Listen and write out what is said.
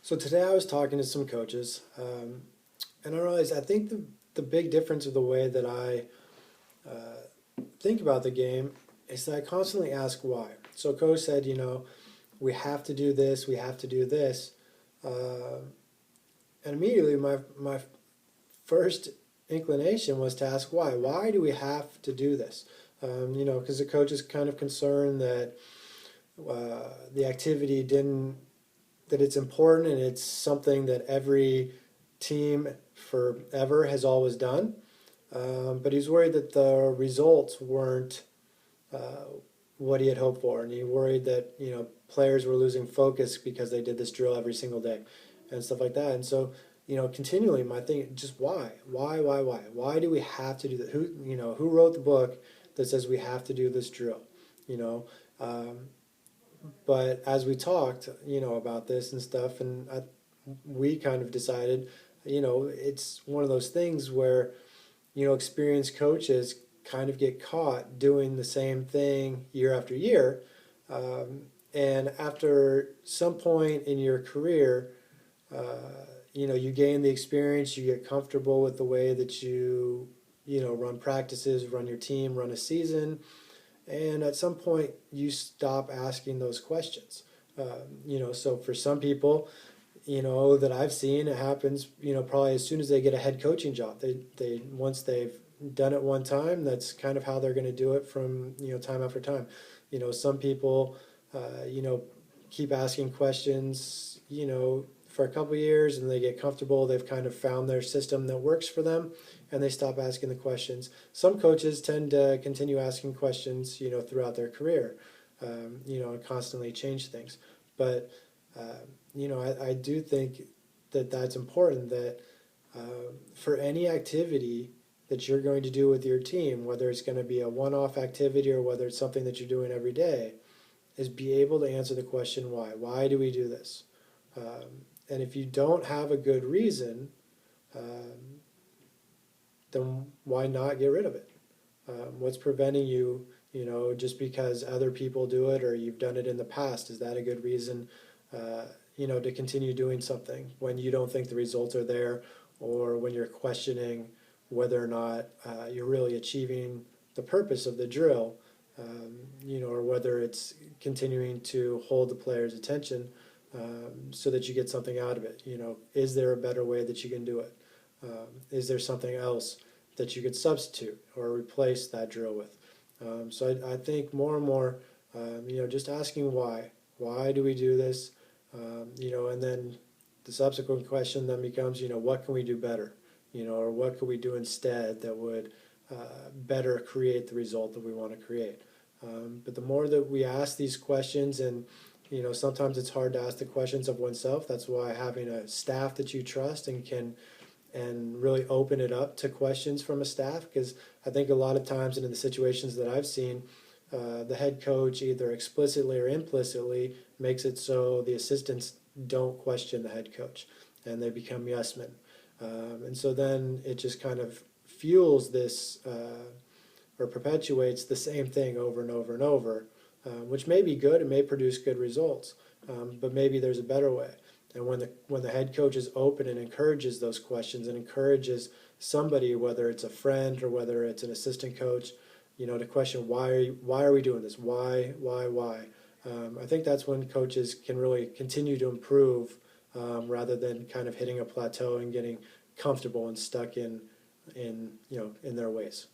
So today I was talking to some coaches, and I realized I think the big difference of the way that I think about the game is that I constantly ask why. So coach said, we have to do this, we have to do this, uh, and immediately my first inclination was to ask why. Why do we have to do this? Because the coach is kind of concerned that the activity didn't that it's important and it's something that every team forever has always done. But he's worried that the results weren't uh, what he had hoped for, and he worried that players were losing focus because they did this drill every single day, and stuff like that. And so continually my thing just why do we have to do that? Who wrote the book that says we have to do this drill? You know, um, but as we talked, about this and stuff, we kind of decided, it's one of those things where, experienced coaches kind of get caught doing the same thing year after year. And after some point in your career, you gain the experience, you get comfortable with the way that run practices, run your team, run a season, and at some point you stop asking those questions. So for some people, that I've seen, it happens, probably as soon as they get a head coaching job. They once they've done it one time, that's kind of how they're going to do it from time after time. Some people, keep asking questions, for a couple of years, and they get comfortable. They've kind of found their system that works for them, and they stop asking the questions. Some coaches tend to continue asking questions, throughout their career, and constantly change things. But I do think that that's important. That for any activity that you're going to do with your team, whether it's going to be a one-off activity or whether it's something that you're doing every day, is be able to answer the question why. Why do we do this? And if you don't have a good reason, um, then why not get rid of it? What's preventing you, just because other people do it or you've done it in the past? Is that a good reason, to continue doing something when you don't think the results are there, or when you're questioning whether or not you're really achieving the purpose of the drill, or whether it's continuing to hold the player's attention, so that you get something out of it. Is there a better way that you can do it? Is there something else that you could substitute or replace that drill with? So I think more and more, just asking why. Why do we do this? And then the subsequent question then becomes, what can we do better? Or what could we do instead that would better create the result that we want to create? But the more that we ask these questions, and sometimes it's hard to ask the questions of oneself. That's why having a staff that you trust and really open it up to questions from a staff, because I think a lot of times, and in the situations that I've seen, the head coach either explicitly or implicitly makes it so the assistants don't question the head coach, and they become yes men. And so then it just kind of fuels this, or perpetuates the same thing over and over and over, which may be good and may produce good results, but maybe there's a better way. And when the head coach is open and encourages those questions and encourages somebody, whether it's a friend or whether it's an assistant coach, to question why are we doing this? Why? I think that's when coaches can really continue to improve, rather than kind of hitting a plateau and getting comfortable and stuck in their ways.